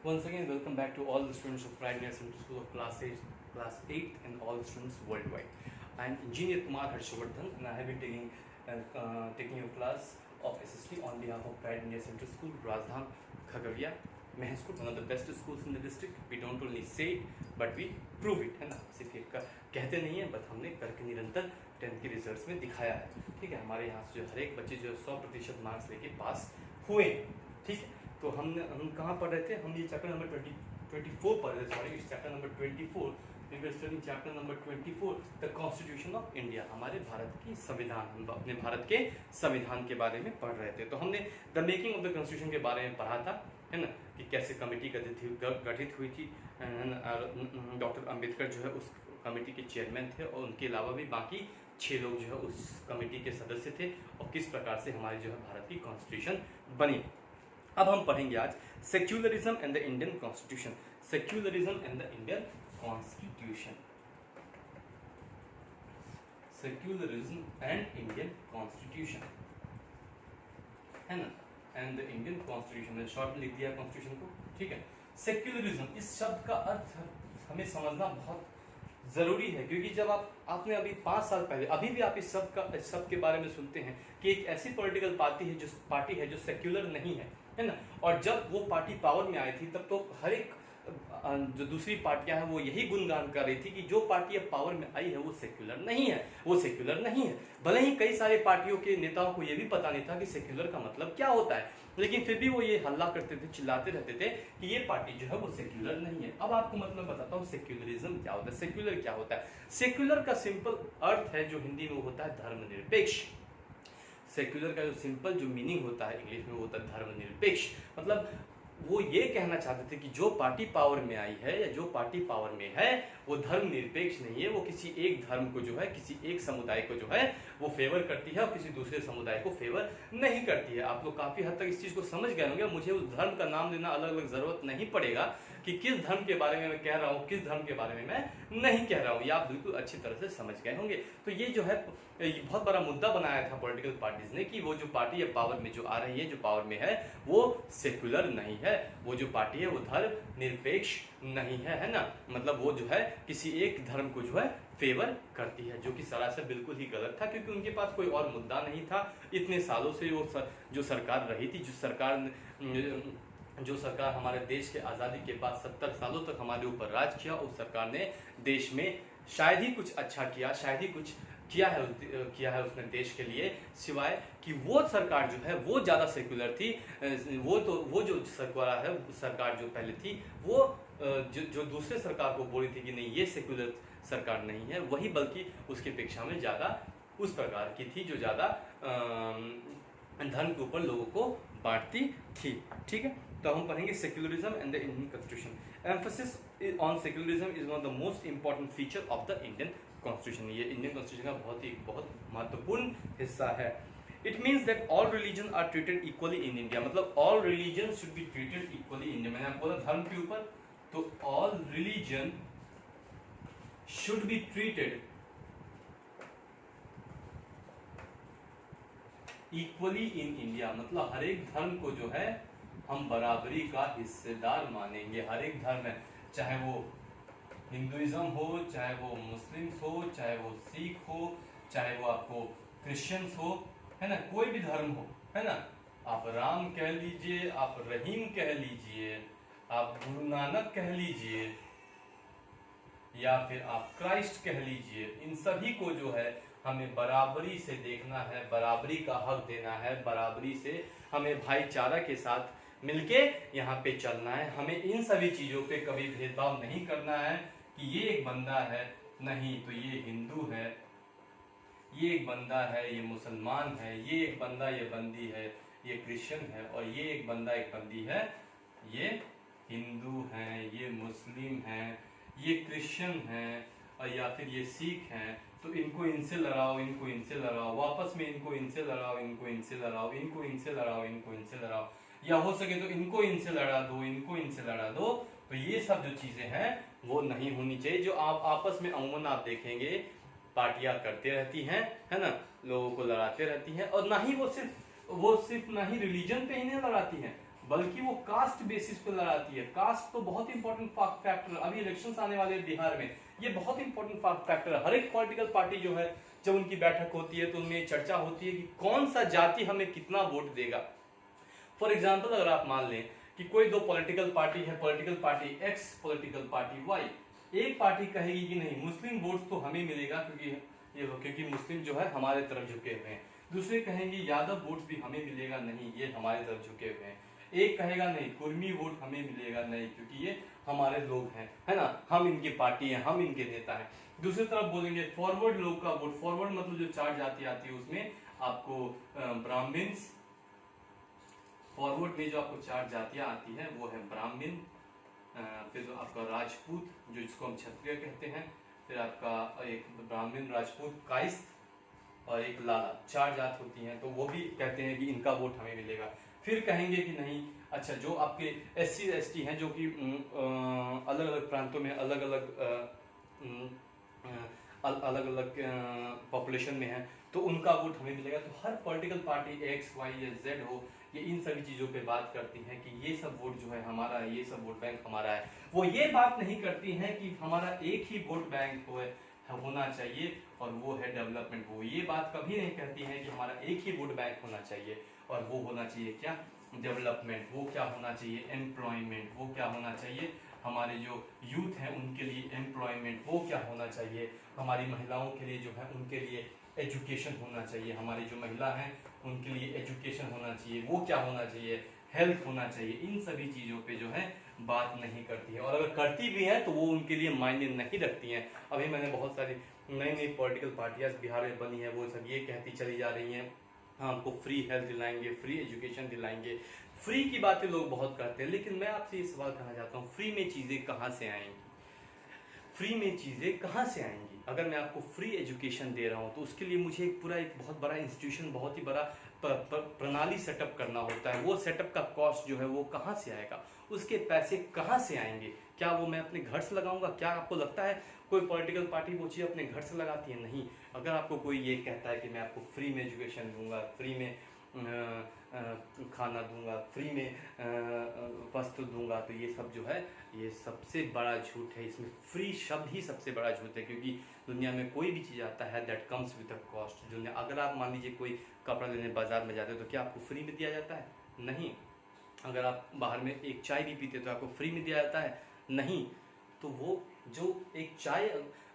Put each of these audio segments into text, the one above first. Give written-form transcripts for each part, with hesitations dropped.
Once again, welcome back to all the students of Pride Near Central School of Class 8 and all the students worldwide. I am Engineer Kumar Harshvardhan and I have been taking your class of SST on behalf of Pride Near Central School, Rajdham, Khagariya, Meher School, one of the best schools in the district. We don't only say it, but we prove it, है ना. सिर्फ एक कहते नहीं है, but हमने करके निरंतर 10th के रिजल्ट्स में दिखाया है. ठीक है, हमारे यहाँ से जो हर एक बच्चे जो 100% मार्क्स लेके पास हुए. ठीक है, तो हम कहाँ पढ़ रहे थे. हम ये चैप्टर नंबर 24 पढ़ रहे थे. सॉरी, इस chapter number 24 studying chapter number 24 the constitution of India. हमारे भारत की संविधान, हम अपने भारत के संविधान के बारे में पढ़ रहे थे. तो हमने the making of the constitution के बारे में पढ़ा था, है ना, कि कैसे कमेटी गठित हुई थी. डॉक्टर अंबेडकर जो है उस कमेटी के चेयरमैन थे और उनके अलावा भी बाकी 6 लोग जो है उस कमेटी के सदस्य थे, और किस प्रकार से हमारी जो है भारत की कॉन्स्टिट्यूशन बनी. अब हम पढ़ेंगे आज secularism and the Indian constitution. Secularism and the Indian constitution. Secularism and Indian constitution, है ना, and the Indian constitution. Short में लिख दिया कॉन्स्टिट्यूशन को. ठीक है, सेक्युलरिज्म, इस शब्द का अर्थ हमें समझना बहुत जरूरी है, क्योंकि जब आपने अभी 5 साल पहले, अभी भी आप इस शब्द के बारे में सुनते हैं कि एक ऐसी पॉलिटिकल पार्टी है जो सेक्युलर नहीं है ना. और जब वो पार्टी पावर में आई थी तब तो हर एक जो दूसरी पार्टियां हैं वो यही गुणगान कर रही थी कि जो पार्टी अब पावर में आई है वो सेक्युलर नहीं है, वो सेक्युलर नहीं है. भले ही कई सारे पार्टियों के नेताओं को ये भी पता नहीं था कि सेक्युलर का मतलब क्या होता है, लेकिन फिर भी वो ये हल्ला करते थे, चिल्लाते रहते थे कि ये पार्टी जो है वो सेक्युलर नहीं है. अब आपको मतलब बताता हूँ सेक्युलरिज्म क्या होता है, सेक्युलर क्या होता है. सेक्युलर का सिंपल अर्थ है जो हिंदी में होता है धर्मनिरपेक्ष. सेक्युलर का जो सिंपल जो मीनिंग होता है इंग्लिश में वो होता है धर्मनिरपेक्ष. मतलब वो ये कहना चाहते थे कि जो पार्टी पावर में आई है या जो पार्टी पावर में है वो धर्मनिरपेक्ष नहीं है. वो किसी एक धर्म को जो है, किसी एक समुदाय को जो है वो फेवर करती है और किसी दूसरे समुदाय को फेवर नहीं करती है. आप लोग काफी हद तक इस चीज को समझ गए होंगे. मुझे उस धर्म का नाम लेना अलग अलग जरूरत नहीं पड़ेगा कि किस धर्म के बारे में मैं कह रहा हूँ, किस धर्म के बारे में मैं नहीं कह रहा हूँ. ये आप बिल्कुल अच्छी तरह से समझ गए होंगे. तो ये जो है बहुत बड़ा मुद्दा बनाया था पॉलिटिकल पार्टीज ने कि वो जो पार्टी है पावर में जो आ रही है, जो पावर में है, वो सेक्युलर नहीं है. वो जो पार्टी है वो धर्म निरपेक्ष नहीं है ना. मतलब वो जो है किसी एक धर्म को जो है फेवर करती है, जो कि सरासर बिल्कुल ही गलत था, क्योंकि उनके पास कोई और मुद्दा नहीं था. इतने सालों से वो जो सरकार रही थी, जो सरकार हमारे देश के आज़ादी के बाद 70 सालों तक हमारे ऊपर राज किया, उस सरकार ने देश में शायद ही कुछ अच्छा किया, शायद ही कुछ किया है उसने देश के लिए, सिवाय कि वो सरकार जो है वो ज़्यादा सेक्युलर थी. वो जो सरकार जो पहले थी वो जो दूसरे सरकार को बोली थी कि नहीं ये सेक्युलर सरकार नहीं है, वही बल्कि उसकी अपेक्षा में ज़्यादा उस प्रकार की थी जो ज़्यादा धर्म के ऊपर लोगों को बांटती थी. ठीक है, तो हम पढ़ेंगे secularism and the Indian constitution. Emphasis on secularism is one of the most important feature of the Indian constitution. ये इंडियन कॉन्स्टिट्यूशन का बहुत महत्वपूर्ण हिस्सा है. It means that all religion are treated equally in India. मतलब all religion should be treated equally in India. मैंने आपको बोला धर्म के ऊपर, तो all religion should be treated equally in India. मतलब हर एक धर्म को जो है हम बराबरी का हिस्सेदार मानेंगे. हर एक धर्म है, चाहे वो हिंदुइज्म हो, चाहे वो मुस्लिम्स हो, चाहे वो सिख हो, चाहे वो आपको क्रिश्चियंस हो, है ना, कोई भी धर्म हो, है ना. आप राम कह लीजिए, आप रहीम कह लीजिए, आप गुरु नानक कह लीजिए, या फिर आप क्राइस्ट कह लीजिए, इन सभी को जो है हमें बराबरी से देखना है, बराबरी का हक देना है, बराबरी से हमें भाईचारा के साथ मिलके यहाँ पे चलना है. हमें इन सभी चीजों पे कभी भेदभाव नहीं करना है कि ये एक बंदा है, नहीं तो ये हिंदू है, ये एक बंदा है, ये मुसलमान है, ये एक बंदा, ये बंदी है, ये क्रिश्चियन है, और ये एक बंदा, एक बंदी है, ये हिंदू हैं, ये मुस्लिम हैं, ये क्रिश्चियन हैं, और या फिर ये सिख हैं. तो इनको इनसे लड़ाओ, इनको इनसे लड़ाओ, वापस में इनको इनसे लड़ाओ, इनको इनसे लड़ाओ, इनको इनसे लड़ाओ, इनको इनसे लड़ाओ, या हो सके तो इनको इनसे लड़ा दो, इनको इनसे लड़ा दो. तो ये सब जो चीजें हैं वो नहीं होनी चाहिए. जो आप आपस में अमूमन आप देखेंगे पार्टियां करते रहती हैं, है ना, लोगों को लड़ाते रहती हैं. और ना ही वो सिर्फ ना ही रिलीजन पे ही नहीं लड़ाती हैं, बल्कि वो कास्ट बेसिस पे लड़ाती है। कास्ट तो बहुत इंपॉर्टेंट फैक्टर, अभी इलेक्शंस आने वाले हैं बिहार में, ये बहुत इंपॉर्टेंट फैक्टर है। हर एक पॉलिटिकल पार्टी जो है जब उनकी बैठक होती है तो उनमें चर्चा होती है कि कौन सा जाति हमें कितना वोट देगा। फॉर एग्जाम्पल अगर आप मान लें कि कोई दो पॉलिटिकल पार्टी है, political party X, political party Y, एक पार्टी कहेगी कि नहीं मुस्लिम वोट तो हमें मिलेगा क्योंकि मुस्लिम जो है हमारे तरफ झुके हुए हैं, दूसरे कहेंगे यादव वोट भी हमें मिलेगा, नहीं ये हमारे तरफ झुके हुए हैं, एक कहेगा नहीं कुर्मी वोट हमें मिलेगा, नहीं क्योंकि ये हमारे लोग हैं, है ना, हम इनकी पार्टी हैं, हम इनके नेता हैं। दूसरी तरफ बोलेंगे फॉरवर्ड लोग का वोट, फॉरवर्ड मतलब जो चार जाति आती है उसमें आपको ब्राह्मण्स, फॉरवर्ड में जो आपको चार जातियां आती हैं वो है ब्राह्मण, फिर तो आपका राजपूत जो जिसको हम क्षत्रिय कहते हैं, फिर आपका एक ब्राह्मण, राजपूत, कायस्थ और एक लाला, चार जात होती हैं, तो वो भी कहते हैं कि इनका वोट हमें मिलेगा। फिर कहेंगे कि नहीं अच्छा जो आपके SC ST हैं जो कि अलग अलग प्रांतों में अलग अलग पॉपुलेशन में है तो उनका वोट हमें मिलेगा। तो हर पॉलिटिकल पार्टी X Y या Z हो ये इन सभी चीज़ों पे बात करती हैं कि ये सब वोट जो है हमारा है, ये सब वोट बैंक हमारा है। वो ये बात नहीं करती हैं कि हमारा एक ही वोट बैंक होना चाहिए और वो है डेवलपमेंट। वो ये बात कभी नहीं कहती हैं कि हमारा एक ही वोट बैंक होना चाहिए और वो होना चाहिए क्या, डेवलपमेंट। वो क्या होना चाहिए, एम्प्लॉयमेंट। वो क्या होना चाहिए, हमारे जो यूथ हैं उनके लिए एम्प्लॉयमेंट। वो क्या होना चाहिए, हमारी महिलाओं के लिए जो है उनके लिए एजुकेशन होना चाहिए। हमारी जो महिला हैं उनके लिए एजुकेशन होना चाहिए। वो क्या होना चाहिए, हेल्थ होना चाहिए। इन सभी चीज़ों पे जो है बात नहीं करती है, और अगर करती भी है तो वो उनके लिए मायने नहीं रखती हैं। अभी मैंने बहुत सारी नई नई पॉलिटिकल पार्टियाँ बिहार में बनी है, वो सब ये कहती चली जा रही हैं हाँ हमको फ्री हेल्थ दिलाएंगे, फ्री एजुकेशन दिलाएंगे। फ्री की बातें लोग बहुत करते हैं, लेकिन मैं आपसे ये सवाल करना चाहता हूँ फ्री में चीज़ें कहाँ से आएंगी, फ्री में चीज़ें कहाँ से आएंगी। अगर मैं आपको फ्री एजुकेशन दे रहा हूँ तो उसके लिए मुझे एक बहुत बड़ा इंस्टीट्यूशन, बहुत ही बड़ा प्रणाली सेटअप करना होता है। वो सेटअप का कॉस्ट जो है वो कहाँ से आएगा, उसके पैसे कहाँ से आएंगे। क्या वो मैं अपने घर से लगाऊंगा? क्या आपको लगता है कोई पॉलिटिकल पार्टी वो चीज़ अपने घर से लगाती है? नहीं। अगर आपको कोई ये कहता है कि मैं आपको फ्री में एजुकेशन दूंगा, फ्री में खाना दूंगा, फ्री में वस्त्र दूंगा, तो ये सब जो है ये सबसे बड़ा झूठ है। इसमें फ्री शब्द ही सबसे बड़ा झूठ है, क्योंकि दुनिया में कोई भी चीज़ आता है that comes with a cost. दुनिया अगर आप मान लीजिए कोई कपड़ा लेने बाजार में जाते हो तो क्या आपको फ्री में दिया जाता है? नहीं। अगर आप बाहर में एक चाय भी पीते तो आपको फ्री में दिया जाता है? नहीं। तो वो जो एक चाय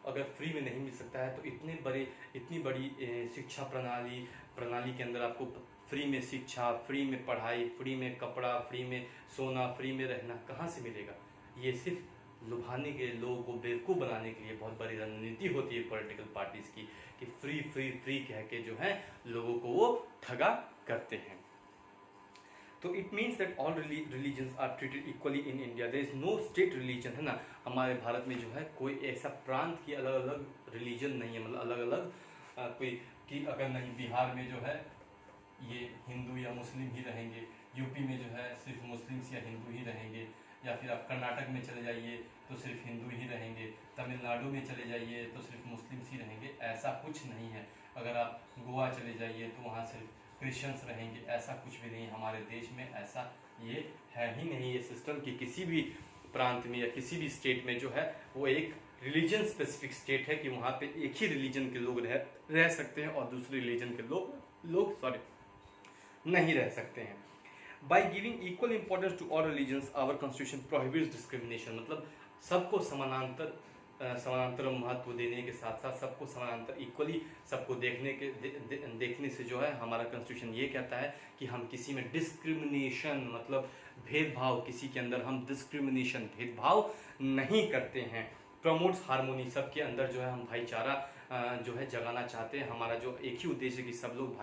अगर फ्री में नहीं मिल सकता है तो इतनी बड़ी शिक्षा प्रणाली के अंदर आपको फ्री में शिक्षा, फ्री में पढ़ाई, फ्री में कपड़ा, फ्री में सोना, फ्री में रहना कहाँ से मिलेगा? ये सिर्फ लुभाने के लिए, लोगों को बेवकूफ़ बनाने के लिए बहुत बड़ी रणनीति होती है पॉलिटिकल पार्टीज की, कि फ्री फ्री फ्री कह के जो है लोगों को वो ठगा करते हैं। तो it means that all religions are treated equally in India, there is no state religion, है ना। हमारे भारत में जो है कोई ऐसा प्रांत की अलग अलग रिलीजन नहीं है, मतलब अलग अलग कोई कि अगर नहीं बिहार में जो है ये हिंदू या मुस्लिम ही रहेंगे, यूपी में जो है सिर्फ मुस्लिम्स या हिंदू ही रहेंगे, या फिर आप कर्नाटक में चले जाइए तो सिर्फ हिंदू ही रहेंगे, तमिलनाडु में चले जाइए तो सिर्फ मुस्लिम्स ही रहेंगे। ऐसा कुछ नहीं है। अगर आप गोवा चले जाइए तो वहाँ सिर्फ क्रिश्चियंस रहेंगे, ऐसा कुछ भी नहीं। हमारे देश में ऐसा ये है ही नहीं। ये सिस्टम कि किसी भी प्रांत में या किसी भी स्टेट में जो है वो एक रिलीजन स्पेसिफिक स्टेट है कि वहाँ पे एक ही रिलीजन के लोग रह सकते हैं और दूसरे रिलीजन के लोग नहीं रह सकते हैं। By giving equal importance to all religions our constitution prohibits discrimination, मतलब सबको समानांतर महत्व देने के साथ साथ सबको समानांतर इक्वली सबको देखने से जो है हमारा कॉन्स्टिट्यूशन ये कहता है कि हम किसी में डिस्क्रिमिनेशन मतलब भेदभाव, किसी के अंदर हम डिस्क्रिमिनेशन भेदभाव नहीं करते हैं। प्रमोट्स हार्मोनी, सबके अंदर जो है हम भाईचारा जो है जगाना चाहते हैं। हमारा जो एक ही उद्देश्य कि सब लोग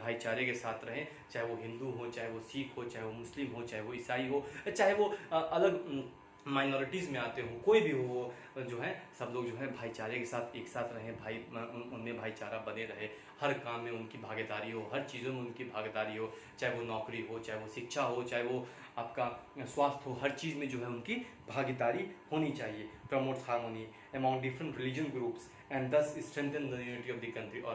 भाईचारे के साथ रहें, चाहे वो हिंदू हो, चाहे वो सिख हो, चाहे वो मुस्लिम हो, चाहे वो ईसाई हो, चाहे वो अलग माइनॉरिटीज़ में आते हो, कोई भी हो, जो है सब लोग जो है भाईचारे के साथ एक साथ रहें, उनमें भाईचारा बने रहे, हर काम में उनकी भागीदारी हो, हर चीज़ों में उनकी भागीदारी हो, चाहे वो नौकरी हो, चाहे वो शिक्षा हो, चाहे वो आपका स्वास्थ्य हो, हर चीज़ में जो है उनकी भागीदारी होनी चाहिए। Promotes harmony among different religion groups and thus strengthen the unity of the country, और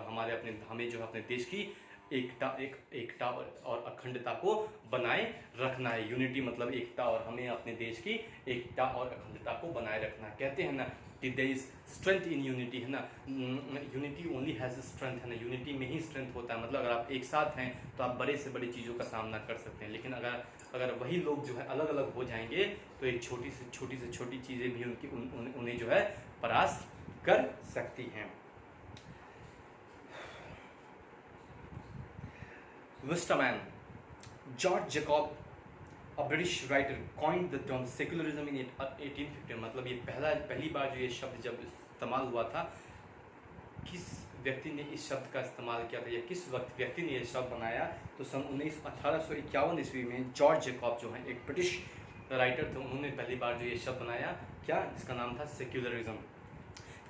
हमें जो है अपने देश की एकता और अखंडता को बनाए रखना है। यूनिटी मतलब एकता, और हमें अपने देश की एकता और अखंडता को बनाए रखना है। कहते हैं ना कि there is strength in unity, है ना, यूनिटी ओनली हैज स्ट्रेंथ, है ना, यूनिटी में ही स्ट्रेंथ होता है। मतलब अगर आप एक साथ हैं तो आप बड़े से बड़ी चीज़ों का सामना कर सकते हैं, लेकिन अगर वही लोग जो है अलग अलग हो जाएंगे तो एक छोटी से छोटी चीज़ें भी उन्हें जो है परास्त कर सकती हैं। Wisterman George Jacob, a British writer, coined the term secularism in 1850। मतलब ये पहली बार जो ये शब्द जब इस्तेमाल हुआ था, किस व्यक्ति ने इस शब्द का इस्तेमाल किया था या किस व्यक्ति ने ये शब्द बनाया, तो सन 1851 ईस्वी में जॉर्ज जैकब जो है एक ब्रिटिश राइटर थे, उन्होंने पहली बार जो ये शब्द बनाया, क्या, जिसका नाम था secularism.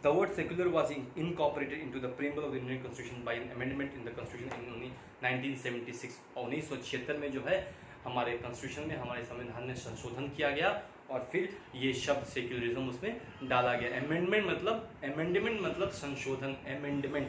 The word secular was incorporated into the preamble of the Indian Constitution by an amendment in the Constitution in 1976। 1976 में जो है हमारे कॉन्स्टिट्यूशन में, हमारे संविधान में संशोधन किया गया और फिर ये शब्द सेक्युलरिज्म उसमें डाला गया। अमेंडमेंट मतलब संशोधन, अमेंडमेंट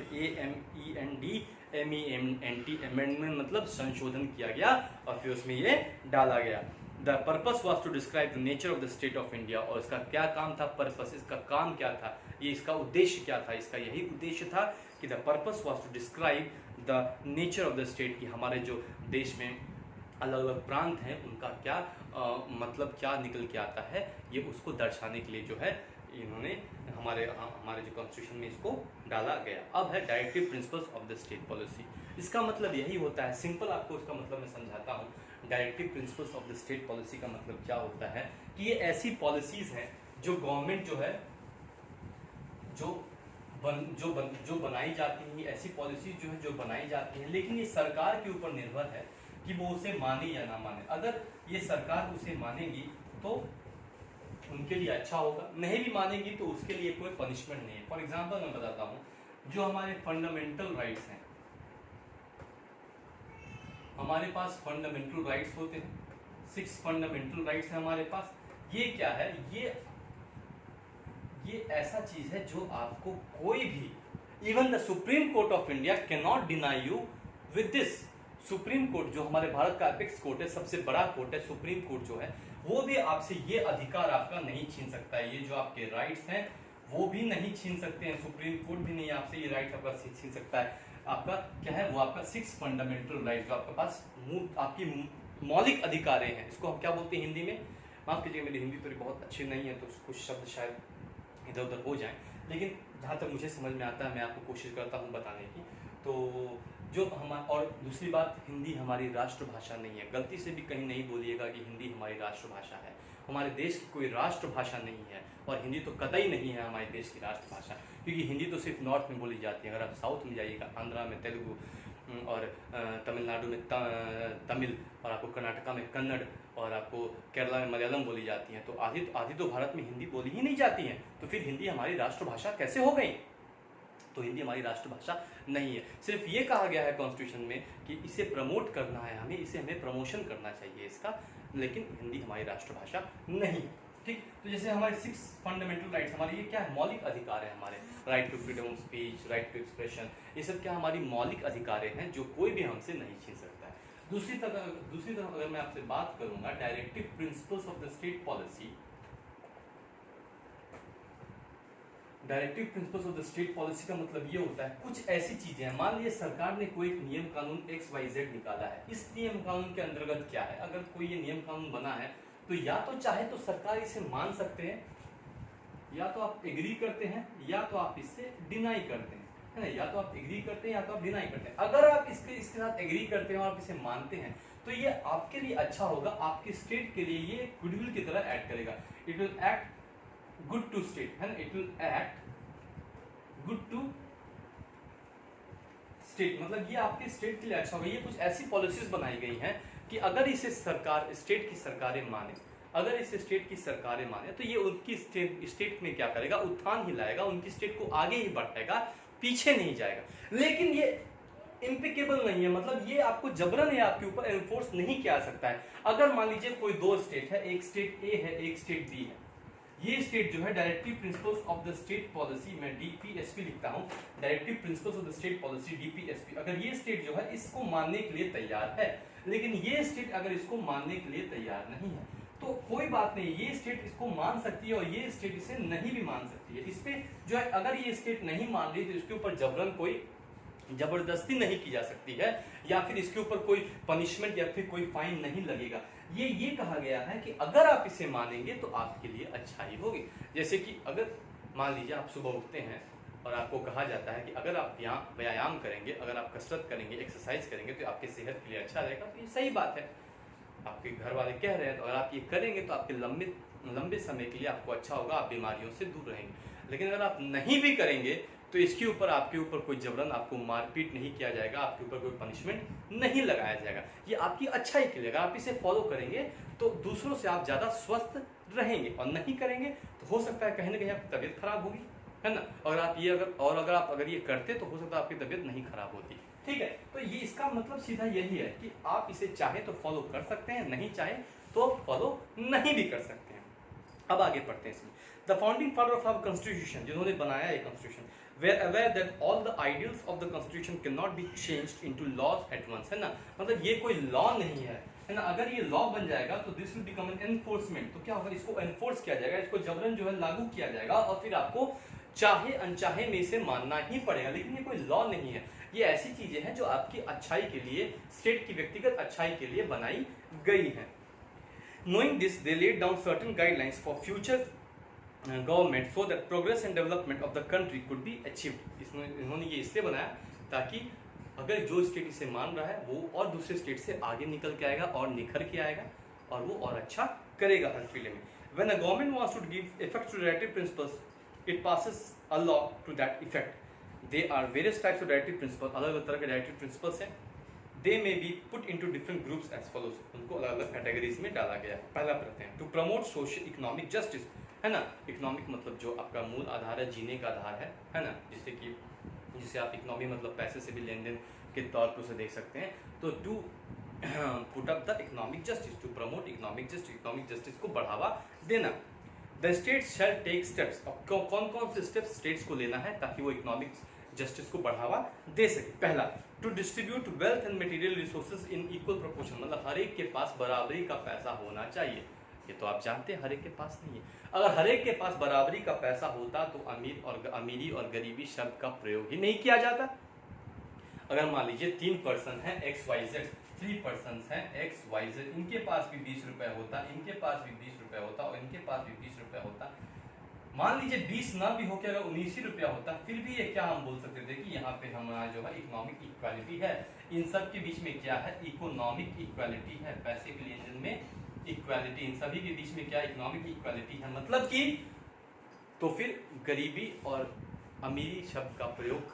AMENDMENT, अमेंडमेंट मतलब संशोधन किया गया और फिर उसमें ये डाला गया। The purpose was to describe the nature of the state of India. और इसका क्या काम था, पर्पस, इसका काम क्या था, ये इसका उद्देश्य क्या था, इसका यही उद्देश्य था कि the purpose was to describe the nature of the state, कि हमारे जो देश में अलग अलग प्रांत हैं उनका क्या मतलब क्या निकल के आता है, ये उसको दर्शाने के लिए जो है इन्होंने हमारे जो कॉन्स्टिट्यूशन में इसको डाला गया। अब है directive principles of the state policy. इसका मतलब यही होता है, सिंपल आपको इसका मतलब मैं समझाता हूँ। Directive principles of the state policy का मतलब क्या होता है कि ये ऐसी पॉलिसीज हैं जो गवर्नमेंट जो है जो बनाई जाती हैं, ऐसी पॉलिसीज जो है जो बनाई जाती हैं, लेकिन ये सरकार के ऊपर निर्भर है कि वो उसे माने या ना माने। अगर ये सरकार उसे मानेगी तो उनके लिए अच्छा होगा, नहीं भी मानेगी तो उसके लिए कोई पनिशमेंट नहीं है। फॉर एग्जांपल मैं बताता हूँ, जो हमारे फंडामेंटल राइट्स हैं, हमारे पास फंडामेंटल राइट्स होते हैं, 6 फंडामेंटल राइट्स हैं हमारे पास। ये क्या है, ये ऐसा चीज है जो आपको कोई भी, even the supreme court of India can not deny you with this. Supreme court जो हमारे भारत का एपेक्स कोर्ट है, सबसे बड़ा कोर्ट है, सुप्रीम कोर्ट जो है, वो भी आपसे ये अधिकार आपका नहीं छीन सकता है। ये जो आपके राइट्स हैं वो भी नहीं छीन सकते हैं, सुप्रीम कोर्ट भी नहीं आपसे ये राइट आपका छीन सकता है। आपका क्या है, वो आपका 6 फंडामेंटल राइट जो आपके पास आपकी मौलिक अधिकार हैं, इसको हम क्या बोलते हैं हिंदी में, माफ कीजिए मेरी हिंदी थोड़ी बहुत अच्छी नहीं है तो कुछ शब्द शायद इधर उधर हो जाएं, लेकिन जहाँ तक मुझे समझ में आता है मैं आपको कोशिश करता हूँ बताने की। तो जो और दूसरी बात, हिंदी हमारी राष्ट्रभाषा नहीं है। गलती से भी कहीं नहीं बोलिएगा कि हिंदी हमारी राष्ट्रभाषा है। हमारे देश की कोई राष्ट्रभाषा नहीं है और हिंदी तो कतई नहीं है हमारे देश की राष्ट्रभाषा, क्योंकि हिंदी तो सिर्फ नॉर्थ में बोली जाती है। अगर आप साउथ में जाइएगा, आंध्रा में तेलुगु और तमिलनाडु में तमिल, और आपको कर्नाटका में कन्नड़, और आपको केरला में मलयालम बोली जाती हैं, तो आधी तो भारत में हिंदी बोली ही नहीं जाती है। तो फिर हिंदी हमारी राष्ट्रभाषा कैसे हो गई? तो हिंदी हमारी राष्ट्रभाषा नहीं है। सिर्फ ये कहा गया है कॉन्स्टिट्यूशन में कि इसे प्रमोट करना है, हमें प्रमोशन करना चाहिए इसका, लेकिन हिंदी हमारी राष्ट्रभाषा नहीं है। ठीक, तो जैसे हमारे 6 फंडामेंटल राइट्स, हमारे ये क्या है, मौलिक अधिकार है हमारे, right to freedom of speech, right to expression, ये सब क्या हमारी मौलिक अधिकार हैं जो कोई भी हमसे नहीं छीन सकता है। दूसरी तरफ अगर मैं आपसे बात करूंगा directive principles of the state policy, directive principles of the state policy का मतलब ये होता है, कुछ ऐसी चीजें हैं, मान लीजिए सरकार ने कोई नियम कानून XYZ निकाला है, इस नियम कानून के अंतर्गत क्या है, अगर कोई ये नियम कानून बना है तो या तो चाहे तो सरकार इसे मान सकते हैं, या तो आप एग्री करते हैं, या तो आप इससे डिनाई करते हैं, है ना, या तो आप एग्री करते हैं या तो आप डिनाई करते हैं। अगर आप इसके साथ एग्री करते हैं और आप इसे मानते हैं तो ये आपके लिए अच्छा होगा, आपके स्टेट के लिए ये गुडविल की तरह एक्ट करेगा। It will act good to state, है ना, it will act good to state, मतलब ये आपके स्टेट के लिए अच्छा होगा। ये कुछ ऐसी पॉलिसीज बनाई गई हैं कि अगर इसे स्टेट की सरकारें माने, अगर इसे स्टेट की सरकारें माने तो ये उनकी स्टेट में क्या करेगा, उत्थान ही लाएगा, उनकी स्टेट को आगे ही बढ़ाएगा, पीछे नहीं जाएगा। लेकिन ये इम्पिकेबल नहीं है, मतलब ये आपको जबरन है आपके ऊपर एनफोर्स नहीं किया जा सकता है। अगर मान लीजिए कोई 2 स्टेट है, एक स्टेट ए है, एक स्टेट बी है, ये स्टेट जो है directive principles of the state policy, मैं डीपीएसपी लिखता हूँ, directive principles of the state policy DPSP, अगर ये स्टेट जो है इसको मानने के लिए तैयार है, लेकिन ये स्टेट अगर इसको मानने के लिए तैयार नहीं है तो कोई बात नहीं, ये स्टेट इसको मान सकती है और ये स्टेट इसे नहीं भी मान सकती है। इस पे जो है अगर ये स्टेट नहीं मान रही तो इसके ऊपर जबरन कोई जबरदस्ती नहीं की जा सकती है, या फिर इसके ऊपर कोई पनिशमेंट या फिर कोई फाइन नहीं लगेगा। ये कहा गया है कि अगर आप इसे मानेंगे तो आपके लिए अच्छाई होगी। जैसे कि अगर मान लीजिए आप सुबह उठते हैं और आपको कहा जाता है कि अगर आप व्यायाम करेंगे, अगर आप कसरत करेंगे, एक्सरसाइज करेंगे तो आपकी सेहत के लिए अच्छा रहेगा, तो ये सही बात है, आपके घर वाले कह रहे हैं तो अगर आप ये करेंगे तो आपके लंबे समय के लिए आपको अच्छा होगा, आप बीमारियों से दूर रहेंगे। लेकिन अगर आप नहीं भी करेंगे तो इसके ऊपर आपके ऊपर कोई जबरन आपको मारपीट नहीं किया जाएगा, आपके ऊपर कोई पनिशमेंट नहीं लगाया जाएगा, ये आपकी अच्छाई के लिए। अगर आप इसे फॉलो करेंगे तो दूसरों से आप ज़्यादा स्वस्थ रहेंगे, और नहीं करेंगे तो हो सकता है कहीं ना कहीं आपकी तबीयत खराब होगी, है ना। अगर आप ये करते तो हो सकता है आपकी तबीयत नहीं खराब होती, ठीक है। तो ये इसका मतलब सीधा यही है कि आप इसे चाहे तो फॉलो कर सकते हैं, नहीं चाहे तो फॉलो नहीं भी कर सकते हैं। अब आगे पढ़ते हैं इसमें। The founding father of our constitution, जिन्होंने बनाया ये constitution, were aware that all the ideals of the constitution cannot be changed into laws at once, है ना। मतलब ये कोई लॉ नहीं है, है ना। अगर ये लॉ बन जाएगा तो this will become an enforcement, तो क्या होगा, इसको एनफोर्स किया जाएगा, इसको जबरन जो है लागू किया जाएगा, और फिर आपको चाहे अनचाहे में इसे मानना ही पड़ेगा। लेकिन ये कोई लॉ नहीं है, ये ऐसी चीजें हैं जो आपकी अच्छाई के लिए, स्टेट की व्यक्तिगत अच्छाई के लिए बनाई गई हैं। Knowing this, they laid down certain guidelines for future government so that progress and development of the country could be achieved. इन्होंने ये इसलिए बनाया ताकि अगर जो स्टेट इसे मान रहा है वो और दूसरे स्टेट से आगे निकल के आएगा और निखर के आएगा और वो और अच्छा करेगा हर फील्ड में। When a government wants to give effect to directive principles, it passes a law to that effect. There are various types of directive principles, अलग अलग तरह के directive principles हैं। They may be put into different groups as follows. उनको अलग अलग categories में डाला गया है। पहला पढ़ते हैं, to promote social economic justice, है ना। इकोनॉमिक मतलब जो आपका मूल आधार है, जीने का आधार है ना, जिसे आप इकोनॉमी मतलब पैसे से भी लेन देन के तौर पर उसे देख सकते हैं। तो to put up the economic justice, to promote economic justice को बढ़ावा देना। The state shall take steps, अब कौन कौन से स्टेप्स स्टेट्स को लेना है ताकि वो इकोनॉमिक जस्टिस को बढ़ावा दे सके। पहला, to distribute wealth and material resources in equal proportion, मतलब हर एक के पास बराबरी का पैसा होना चाहिए। ये तो आप जानते हैं हर एक के पास नहीं है। अगर हर एक के पास बराबरी का पैसा होता तो अमीरी और गरीबी शब्द का प्रयोग ही नहीं किया जाता। अगर मान लीजिए 3 पर्सन है XYZ, 3 पर्सन है XYZ, इनके पास भी 20 रुपए होता, इनके पास भी 20 रुपए होता और इनके पास भी 20 रुपए होता, मान लीजिए 20 ना भी होकर अगर 19 ही रुपया होता, फिर भी ये क्या हम बोल सकते थे कि यहाँ पे हमारा जो है इकोनॉमिक इक्वालिटी है। इन सब के बीच में क्या है, इकोनॉमिक इक्वालिटी है, पैसे के लेन में इक्वालिटी, इन सभी के बीच में क्या इकोनॉमिक इक्वालिटी है। मतलब कि तो फिर गरीबी और अमीरी शब्द का प्रयोग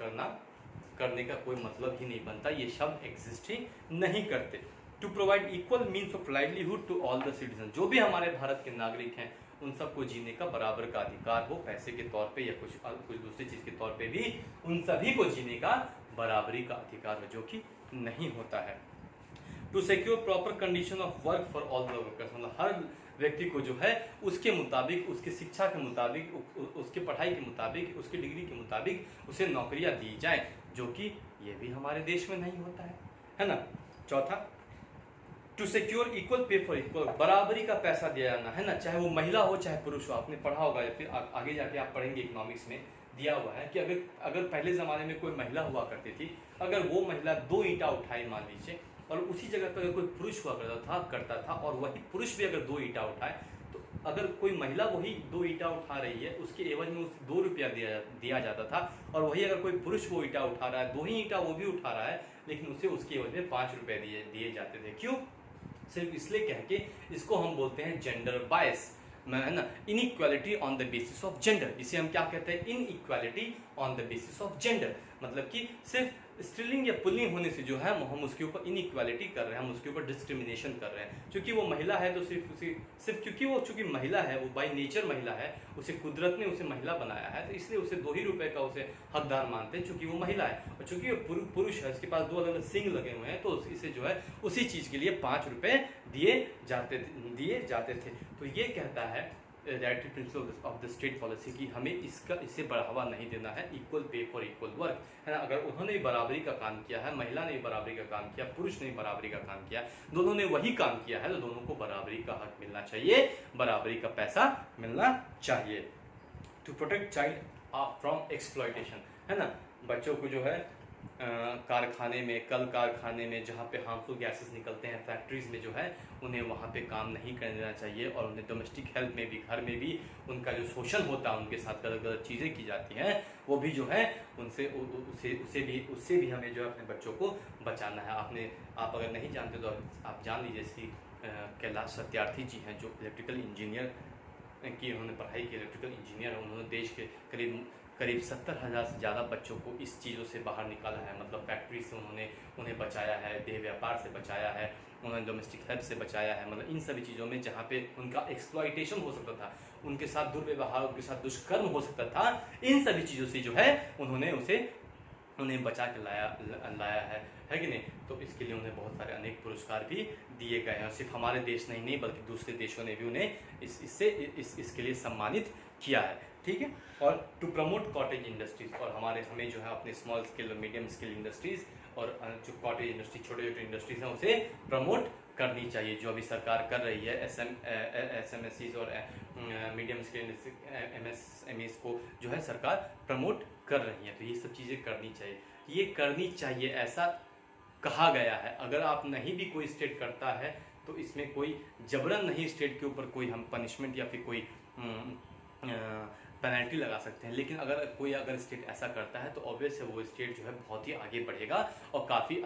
करने का कोई मतलब ही नहीं बनता, ये शब्द एग्जिस्ट ही नहीं करते। To provide equal means of livelihood to all the citizen, जो भी हमारे भारत के नागरिक हैं उन सबको जीने का बराबर का अधिकार हो, पैसे के तौर पे या कुछ दूसरी चीज के तौर पे भी उन सभी को जीने का बराबरी का अधिकार हो, जो कि नहीं होता है। To secure proper condition of work for all the workers, मतलब हर व्यक्ति को जो है उसके मुताबिक, उसकी शिक्षा के मुताबिक, उसके पढ़ाई के मुताबिक, उसकी डिग्री के मुताबिक उसे नौकरियां दी जाए, जो कि ये भी हमारे देश में नहीं होता है ना। चौथा, to secure equal pay for equal, बराबरी का पैसा दिया जाना, है ना, चाहे वो महिला हो चाहे पुरुष हो। आपने पढ़ा होगा या फिर आगे जाके आप पढ़ेंगे इकोनॉमिक्स में दिया हुआ है कि अगर पहले ज़माने में कोई महिला हुआ करती थी, अगर वो महिला 2 ईंटा उठाई मान लीजिए, और उसी जगह पर अगर कोई पुरुष हुआ करता था और वही पुरुष भी अगर 2 ईंटा उठाए, तो अगर कोई महिला वही 2 ईंटा उठा रही है, उसके एवज में उसे 2 रुपया दिया जाता था, और वही अगर कोई पुरुष वो ईंटा उठा रहा है, 2 ही ईंटा वो भी उठा रहा है, लेकिन उसे उसके एवज में 5 रुपये दिए जाते थे। क्यों? सिर्फ इसलिए कह के इसको हम बोलते हैं जेंडर बायस, है ना, inequality on the basis of gender. इसे हम क्या कहते हैं, inequality on the basis of gender, मतलब कि सिर्फ स्त्रीलिंग या पुल्लिंग होने से जो है हम उसके ऊपर इनइक्वालिटी कर रहे हैं, हम उसके ऊपर डिस्क्रिमिनेशन कर रहे हैं। क्योंकि वो महिला है तो सिर्फ क्योंकि महिला है, वो बाय नेचर महिला है, उसे कुदरत ने उसे महिला बनाया है, तो इसलिए उसे 2 ही रुपए का उसे हकदार मानते हैं, चूंकि वो महिला है। और चूंकि वो पुरुष है, उसके पास 2 अलग अलग सिंग लगे हुए हैं, तो इसे जो है उसी चीज के लिए 5 रुपए दिए जाते थे। तो ये कहता है directive principle of the state policy की हमें इसे बढ़ावा नहीं देना है, equal pay for equal work, है ना। अगर उन्होंने बराबरी का काम किया है, महिला ने बराबरी का काम किया, पुरुष ने बराबरी का काम किया, दोनों ने वही काम किया है, तो दोनों को बराबरी का हक मिलना चाहिए, बराबरी का पैसा मिलना चाहिए। To protect child from exploitation, है ना। बच्चों को जो है कारखाने में, कल कारखाने में जहाँ पे हार्मफुल गैसेस निकलते हैं, फैक्ट्रीज में जो है उन्हें वहाँ पे काम नहीं करने देना चाहिए, और उन्हें डोमेस्टिक हेल्थ में भी, घर में भी उनका जो शोषण होता है, उनके साथ गलत गलत चीज़ें की जाती हैं, वो भी जो है उससे भी हमें जो है अपने बच्चों को बचाना है। आप अगर नहीं जानते तो आप जान लीजिए कि कैलाश सत्यार्थी जी हैं, जो इलेक्ट्रिकल इंजीनियर की उन्होंने पढ़ाई की, इलेक्ट्रिकल इंजीनियर है। उन्होंने देश के करीब 70,000 से ज़्यादा बच्चों को इस चीज़ों से बाहर निकाला है, मतलब फैक्ट्री से उन्हें बचाया है, देह व्यापार से बचाया है, उन्होंने डोमेस्टिक हेल्प से बचाया है, मतलब इन सभी चीज़ों में जहाँ पे उनका एक्सप्लॉयटेशन हो सकता था, उनके साथ दुर्व्यवहार, उनके साथ दुष्कर्म हो सकता था, इन सभी चीज़ों से जो है उन्हें बचा के लाया है कि नहीं। तो इसके लिए उन्हें बहुत सारे अनेक पुरस्कार भी दिए गए हैं, और सिर्फ हमारे देश नहीं बल्कि दूसरे देशों ने भी उन्हें इसके लिए सम्मानित किया है, ठीक है। और टू प्रमोट कॉटेज इंडस्ट्रीज, और हमें जो है अपने स्मॉल स्केल और मीडियम स्केल इंडस्ट्रीज और जो कॉटेज इंडस्ट्री, छोटे छोटे इंडस्ट्रीज हैं, उसे प्रमोट करनी चाहिए, जो अभी सरकार कर रही है। SMSCs और मीडियम स्केल MSMEs को जो है सरकार प्रमोट कर रही है, तो ये सब चीज़ें करनी चाहिए, ऐसा कहा गया है। अगर आप नहीं भी कोई स्टेट करता है तो इसमें कोई जबरन नहीं स्टेट के ऊपर कोई हम पनिशमेंट या फिर कोई पेनल्टी लगा सकते हैं, लेकिन अगर स्टेट ऐसा करता है तो ऑब्वियस है वो स्टेट जो है बहुत ही आगे बढ़ेगा और काफ़ी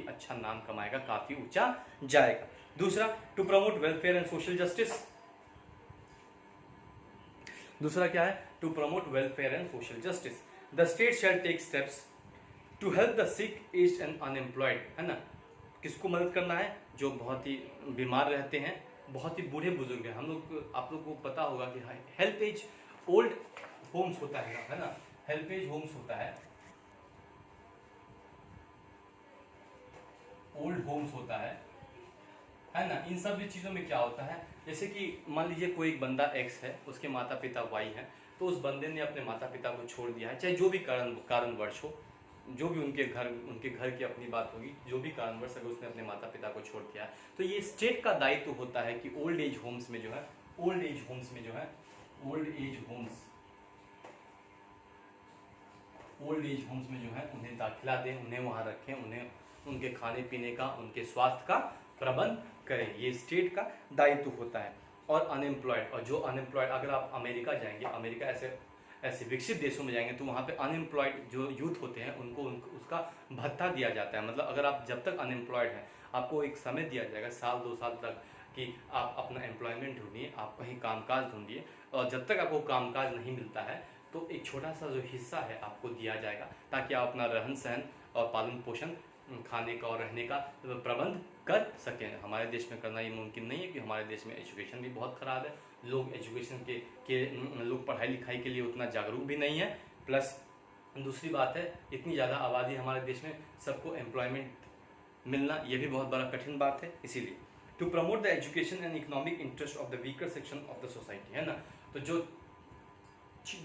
अच्छा नाम कमाएगा, काफ़ी ऊंचा जाएगा। दूसरा, to promote welfare and social justice. दूसरा क्या है? To promote welfare and social justice. The state shall take steps to help the sick, aged and unemployed, है ना। किसको मदद करना है? जो बहुत ही बीमार रहते हैं, बहुत ही बूढ़े बुजुर्ग हैं। आप लोग को पता होगा कि हेल्प एज ओल्ड होम्स होता है ना, हेल्प एज होम्स होता है, ओल्ड होम्स होता है ना। इन सब चीज़ों में क्या होता है, जैसे कि मान लीजिए कोई एक बंदा X है, उसके माता पिता Y हैं, तो उस बंदे ने अपने माता पिता को छोड़ दिया है, चाहे जो भी कारणवश हो, जो भी उनके घर की अपनी बात होगी, जो भी कारणवश अगर उसने अपने माता पिता को छोड़ दिया, तो ये स्टेट का दायित्व होता है कि ओल्ड एज होम्स में जो है उन्हें दाखिला दें, उन्हें वहाँ रखें, उन्हें उनके खाने पीने का, उनके स्वास्थ्य का प्रबंध करें, ये स्टेट का दायित्व होता है। और अनएम्प्लॉयड, और जो अनएम्प्लॉयड, अगर आप अमेरिका जाएंगे, अमेरिका ऐसे विकसित देशों में जाएंगे तो वहाँ पे अनएम्प्लॉयड जो यूथ होते हैं उनको उसका भत्ता दिया जाता है। मतलब अगर आप जब तक अनएम्प्लॉयड हैं, आपको एक समय दिया जाएगा, 1-2 साल तक, कि आप अपना एम्प्लॉयमेंट ढूंढिए, आप कहीं कामकाज ढूंढिए, और जब तक आपको कामकाज नहीं मिलता है तो एक छोटा सा जो हिस्सा है आपको दिया जाएगा, ताकि आप अपना रहन सहन और पालन पोषण, खाने का और रहने का प्रबंध कर सकें। हमारे देश में करना ये मुमकिन नहीं है कि हमारे देश में एजुकेशन भी बहुत ख़राब है, लोग एजुकेशन लोग पढ़ाई लिखाई के लिए उतना जागरूक भी नहीं है। प्लस दूसरी बात है, इतनी ज़्यादा आबादी हमारे देश में, सबको एम्प्लॉयमेंट मिलना ये भी बहुत बड़ा कठिन बात है। इसीलिए to promote the education and economic interest of the weaker section of the society, है ना। तो जो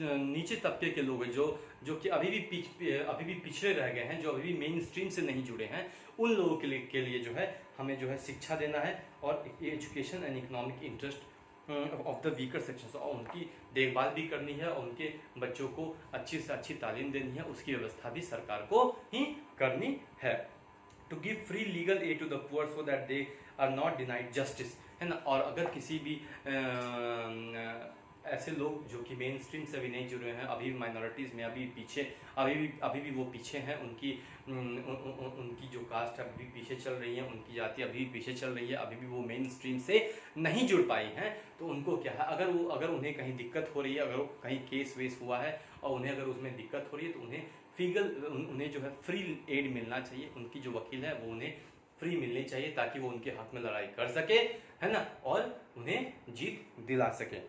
नीचे तबके के लोग हैं, जो कि अभी भी पिछड़े रह गए हैं, जो अभी भी मेन स्ट्रीम से नहीं जुड़े हैं, उन लोगों के लिए जो है हमें जो है शिक्षा देना है, और education and economic interest of the weaker section, और उनकी देखभाल भी करनी है, और उनके बच्चों को अच्छी से अच्छी तालीम देनी है, उसकी व्यवस्था भी सरकार को ही करनी है। To give free legal aid to the poor so that they are not denied justice, है ना। और अगर किसी भी ऐसे लोग जो कि मेन स्ट्रीम से अभी नहीं जुड़े हैं, अभी भी माइनॉरिटीज़ में अभी भी वो पीछे हैं, उनकी जो कास्ट है अभी भी पीछे चल रही है, उनकी जाति अभी भी पीछे चल रही है, अभी भी वो मेन स्ट्रीम से नहीं जुड़ पाई हैं, तो उनको क्या है, अगर उन्हें कहीं दिक्कत हो रही है, अगर कहीं केस वेस हुआ है और उन्हें अगर उसमें दिक्कत हो रही है, तो उन्हें जो है फ्री एड मिलना चाहिए। उनकी जो वकील है वो उन्हें फ्री मिलनी चाहिए, ताकि वो उनके हक में लड़ाई कर सके, है ना, और उन्हें जीत दिला सके।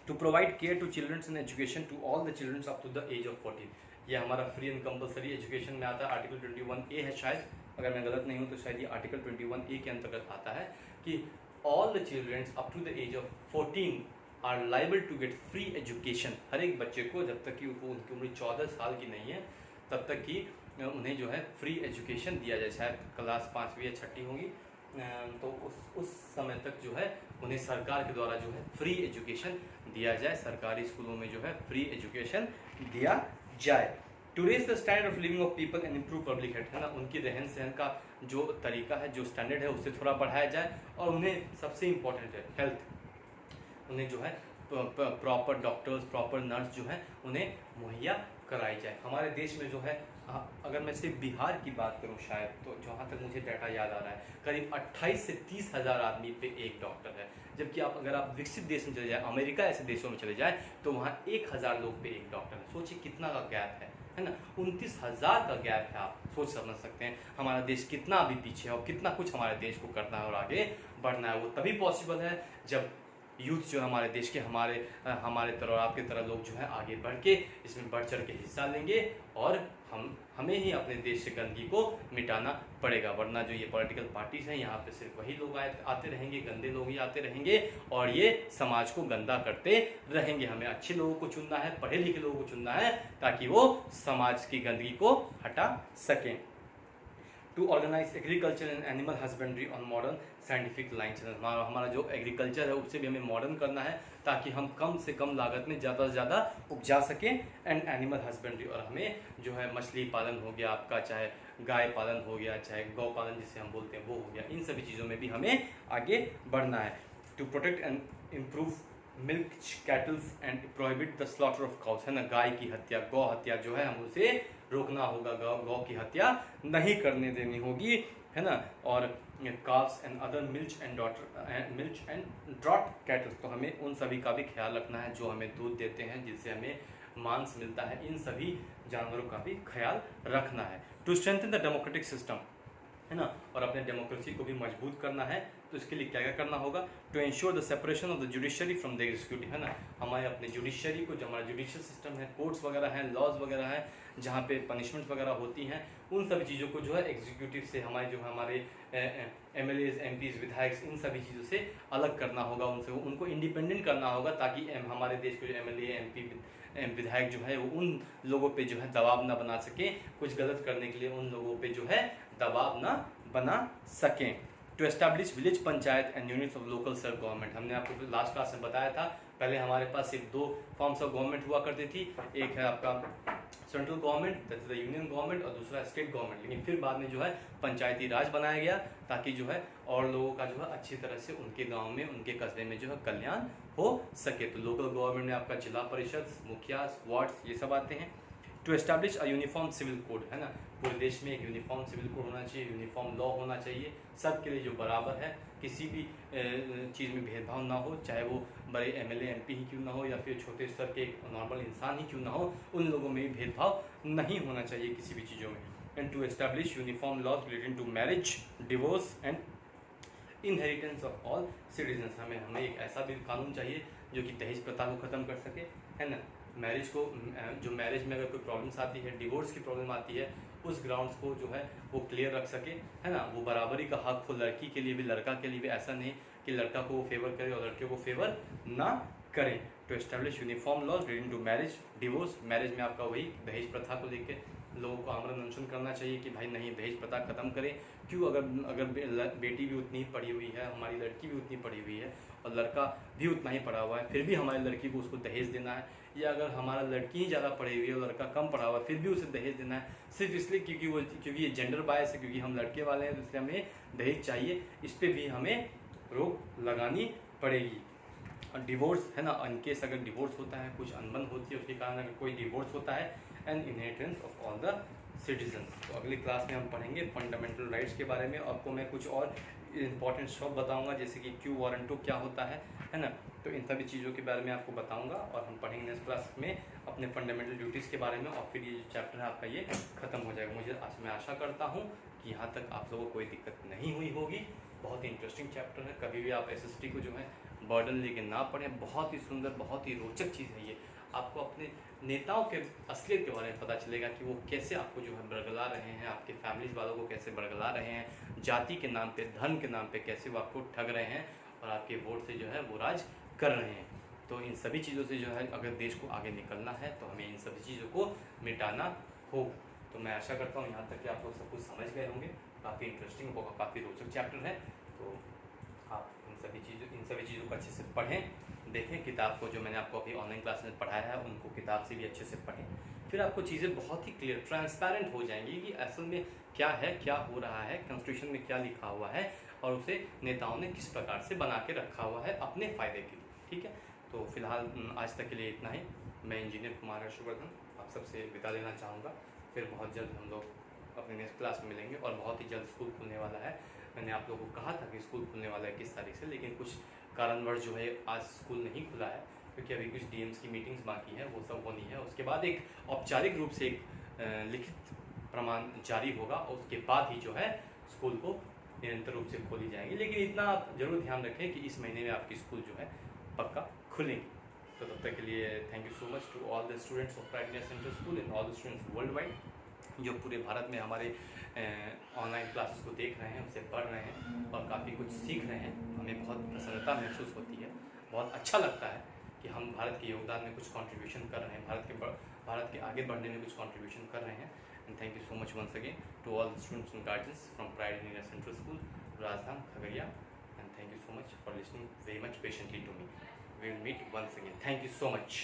To provide care to childrens and education to all the childrens up to the age of 14, ये हमारा फ्री एंड कंपलसरी एजुकेशन में आता है। आर्टिकल 21A है शायद, अगर मैं गलत नहीं हूँ तो शायद ये आर्टिकल 21A के अंतर्गत आता है कि all the childrens up to the age of 14 are liable to get free education. हर एक बच्चे को जब तक कि उनकी उम्र 14 साल की नहीं है तब तक कि उन्हें जो है फ्री एजुकेशन दिया जाए, शायद क्लास 5वीं या 6ठी होगी, तो उस समय तक जो है उन्हें सरकार के द्वारा जो है फ्री एजुकेशन दिया जाए, सरकारी स्कूलों में जो है फ्री एजुकेशन दिया जाए। To raise the standard of living of people and improve public health, है ना, उनकी रहन सहन का जो तरीका है, जो स्टैंडर्ड है, उससे थोड़ा बढ़ाया जाए। और उन्हें सबसे इम्पोर्टेंट है हेल्थ, उन्हें जो है प्रॉपर डॉक्टर्स, प्रॉपर नर्स जो है उन्हें मुहैया कराई जाए। हमारे देश में जो है, अगर मैं सिर्फ बिहार की बात करूं, शायद तो जहाँ तक मुझे डाटा याद आ रहा है, करीब 28 से 30 हज़ार आदमी पे एक डॉक्टर है। जबकि अगर आप विकसित देश में चले जाए, अमेरिका ऐसे देशों में चले जाए, तो वहाँ 1000 लोग पे एक डॉक्टर है। सोचिए कितना का गैप है ना, 29,000 का गैप है। आप सोच समझ सकते हैं हमारा देश कितना अभी पीछे है और कितना कुछ हमारे देश को करना है और आगे बढ़ना है। वो तभी पॉसिबल है जब यूथ जो है हमारे देश के, हमारे तरह और आपके तरह लोग जो है आगे बढ़ के इसमें बढ़ चढ़ के हिस्सा लेंगे, और हमें ही अपने देश से गंदगी को मिटाना पड़ेगा। वरना जो ये पॉलिटिकल पार्टीज हैं, यहाँ पे सिर्फ वही लोग आते रहेंगे, गंदे लोग ही आते रहेंगे और ये समाज को गंदा करते रहेंगे। हमें अच्छे लोगों को चुनना है, पढ़े लिखे लोगों को चुनना है, ताकि वो समाज की गंदगी को हटा सकें। To organise agriculture and animal husbandry on modern scientific lines, हमारा जो एग्रीकल्चर है उससे भी हमें मॉडर्न करना है, ताकि हम कम से कम लागत में ज़्यादा से ज़्यादा उपजा सकें। एंड एनिमल हस्बेंड्री, और हमें जो है मछली पालन हो गया आपका, चाहे गाय पालन हो गया, चाहे गौ पालन जिसे हम बोलते हैं वो हो गया, इन सभी चीज़ों में भी हमें आगे बढ़ना है। To protect and improve milk cattles and prohibit the slaughter of cows, है ना, गाय की हत्या, गौ हत्या जो है हम उसे रोकना होगा, गौ की हत्या नहीं करने देनी होगी, है ना। और cows and other milch and draught cattles, तो हमें उन सभी का भी ख्याल रखना है जो हमें दूध देते हैं, जिससे हमें मांस मिलता है, इन सभी जानवरों का भी ख्याल रखना है। To strengthen the democratic system, है ना, और अपने डेमोक्रेसी को भी मजबूत करना है, तो इसके लिए क्या क्या करना होगा। To ensure the separation of the judiciary from the executive, है ना, हमारे अपने जुडिशरी को, जो हमारा जुडिशियल सिस्टम है, कोर्ट्स वगैरह हैं, लॉज वगैरह हैं, जहाँ पे पनिशमेंट्स वगैरह होती हैं, उन सभी चीज़ों को जो है एग्जीक्यूटिव से, हमारे MLAs, MPs, विधायक, इन सभी चीज़ों से अलग करना होगा, उनको इंडिपेंडेंट करना होगा, ताकि हमारे देश के जो MLA, MP, विधायक जो है वो उन लोगों पे जो है दबाव ना बना सके, कुछ गलत करने के लिए उन लोगों पे जो है दबाव ना बना सकें। To establish village panchayat and units of local self government, हमने आपको लास्ट क्लास में बताया था, पहले हमारे पास सिर्फ 2 फॉर्म्स ऑफ गवर्नमेंट हुआ करती थी, एक है आपका central government, that is the union government, और दूसरा स्टेट गवर्नमेंट। लेकिन फिर बाद में जो है पंचायती राज बनाया गया, ताकि जो है और लोगों का जो है अच्छी तरह से उनके गांव में, उनके कस्बे में जो है कल्याण हो सके। तो लोकल गवर्नमेंट में आपका जिला परिषद, मुखिया, वार्ड्स, ये सब आते हैं। To establish a uniform civil code, है ना, पूरे देश में एक यूनिफॉर्म सिविल कोड होना चाहिए, यूनिफॉर्म लॉ होना चाहिए, सबके लिए जो बराबर है, किसी भी चीज़ में भेदभाव ना हो, चाहे वो बड़े MLA, MP ही क्यों ना हो, या फिर छोटे स्तर के नॉर्मल इंसान ही क्यों ना हो, उन लोगों में भी भेदभाव नहीं होना चाहिए किसी भी चीज़ों में। And to establish uniform laws relating to marriage, divorce and inheritance of all citizens, हमें एक ऐसा भी कानून चाहिए जो कि दहेज प्रथा को ख़त्म कर सके, है ना, मैरिज को, जो मैरिज में अगर कोई प्रॉब्लम्स आती है, डिवोर्स की प्रॉब्लम आती है, उस ग्राउंड्स को जो है वो क्लियर रख सके, है ना, वो बराबरी का हक हो लड़की के लिए भी, लड़का के लिए भी, ऐसा नहीं कि लड़का को वो फेवर करे और लड़के को फेवर ना करें। To establish uniform laws relating to marriage, divorce, marriage में आपका वही दहेज प्रथा को लेकर लोगों को आमरण अनशन करना चाहिए कि भाई नहीं, दहेज प्रथा खत्म करें। क्यों, अगर बेटी भी उतनी ही पढ़ी हुई है, हमारी लड़की भी उतनी पढ़ी हुई है और लड़का भी उतना ही पढ़ा हुआ है, फिर भी हमारी लड़की को उसको दहेज देना है, या अगर हमारा लड़की ही ज़्यादा पढ़ी हुई है और लड़का कम पढ़ा हुआ है, फिर भी उसे दहेज देना है, सिर्फ इसलिए क्योंकि ये जेंडर बायस है, क्योंकि हम लड़के वाले हैं, तो इसलिए हमें दहेज चाहिए, इस पर भी हमें रोक लगानी पड़ेगी। और डिवोर्स, है ना, इनकेस अगर डिवोर्स होता है, कुछ अनबन होती है, उसके कारण अगर कोई डिवोर्स होता है, and inheritance of all the citizens. तो अगली क्लास में हम पढ़ेंगे फंडामेंटल राइट्स के बारे में, आपको मैं कुछ और इंपॉर्टेंट शब्द बताऊंगा, जैसे कि क्यू वारंटो क्या होता है ना, तो इन सभी चीज़ों के बारे में आपको बताऊंगा, और हम पढ़ेंगे नेक्स्ट क्लास में अपने फंडामेंटल ड्यूटीज़ के बारे में, और फिर ये जो चैप्टर है आपका ये खत्म हो जाएगा। मैं आशा करता हूँ कि यहाँ तक आप लोगों को कोई दिक्कत नहीं हुई होगी। बहुत ही इंटरेस्टिंग चैप्टर है, कभी भी आप SST को जो है बर्डन लेके ना पढ़ें, बहुत ही सुंदर, बहुत ही रोचक चीज़ है ये। आपको अपने नेताओं के असलियत के बारे में पता चलेगा कि वो कैसे आपको जो है बरगला रहे हैं, आपके फैमिलीज वालों को कैसे बरगला रहे हैं, जाति के नाम पे, धर्म के नाम पे कैसे वो आपको ठग रहे हैं, और आपके वोट से जो है वो राज कर रहे हैं। तो इन सभी चीज़ों से जो है अगर देश को आगे निकलना है तो हमें इन सभी चीज़ों को मिटाना हो। तो मैं आशा करता हूँ यहाँ तक कि आप लोग सब कुछ समझ गए होंगे। काफ़ी इंटरेस्टिंग होगा, काफ़ी रोचक चैप्टर है। तो आप इन सभी चीज़ों को अच्छे से पढ़ें, देखें किताब को, जो मैंने आपको अभी ऑनलाइन क्लास में पढ़ाया है उनको किताब से भी अच्छे से पढ़ें। फिर आपको चीज़ें बहुत ही क्लियर, ट्रांसपेरेंट हो जाएंगी कि असल में क्या है, क्या हो रहा है, कॉन्स्टिट्यूशन में क्या लिखा हुआ है और उसे नेताओं ने किस प्रकार से बना के रखा हुआ है अपने फ़ायदे के लिए। ठीक है, तो फिलहाल आज तक के लिए इतना ही। मैं इंजीनियर कुमार हर्षवर्धन आप सबसे विदा लेना चाहूँगा। फिर बहुत जल्द हम लोग अपने नेक्स्ट क्लास में मिलेंगे और बहुत ही जल्द स्कूल खुलने वाला है। मैंने आप लोगों को कहा था कि स्कूल खुलने वाला है किस तारीख से, लेकिन कुछ कारणवश जो है आज स्कूल नहीं खुला है, क्योंकि अभी कुछ डीएम्स की मीटिंग्स बाकी है, वो सब होनी है। उसके बाद एक औपचारिक रूप से एक लिखित प्रमाण जारी होगा और उसके बाद ही जो है स्कूल को निरंतर रूप से खोली जाएगी। लेकिन इतना आप जरूर ध्यान रखें कि इस महीने में आपकी स्कूल जो है पक्का खुलेंगी। तो तब तक के लिए thank you so much to all the students of Pride India Central School and all the students worldwide, जो पूरे भारत में हमारे ऑनलाइन क्लासेस को देख रहे हैं, उससे पढ़ रहे हैं और काफ़ी कुछ सीख रहे हैं। हमें बहुत प्रसन्नता महसूस होती है, बहुत अच्छा लगता है कि हम भारत के योगदान में कुछ कंट्रीब्यूशन कर रहे हैं, भारत के आगे बढ़ने में कुछ कंट्रीब्यूशन कर रहे हैं। And thank you so much once again to all students and guardians from Pride India Central School, Rajdhan Khagaria. And thank you so much for listening very much patiently to me. We will meet once again. Thank you so much.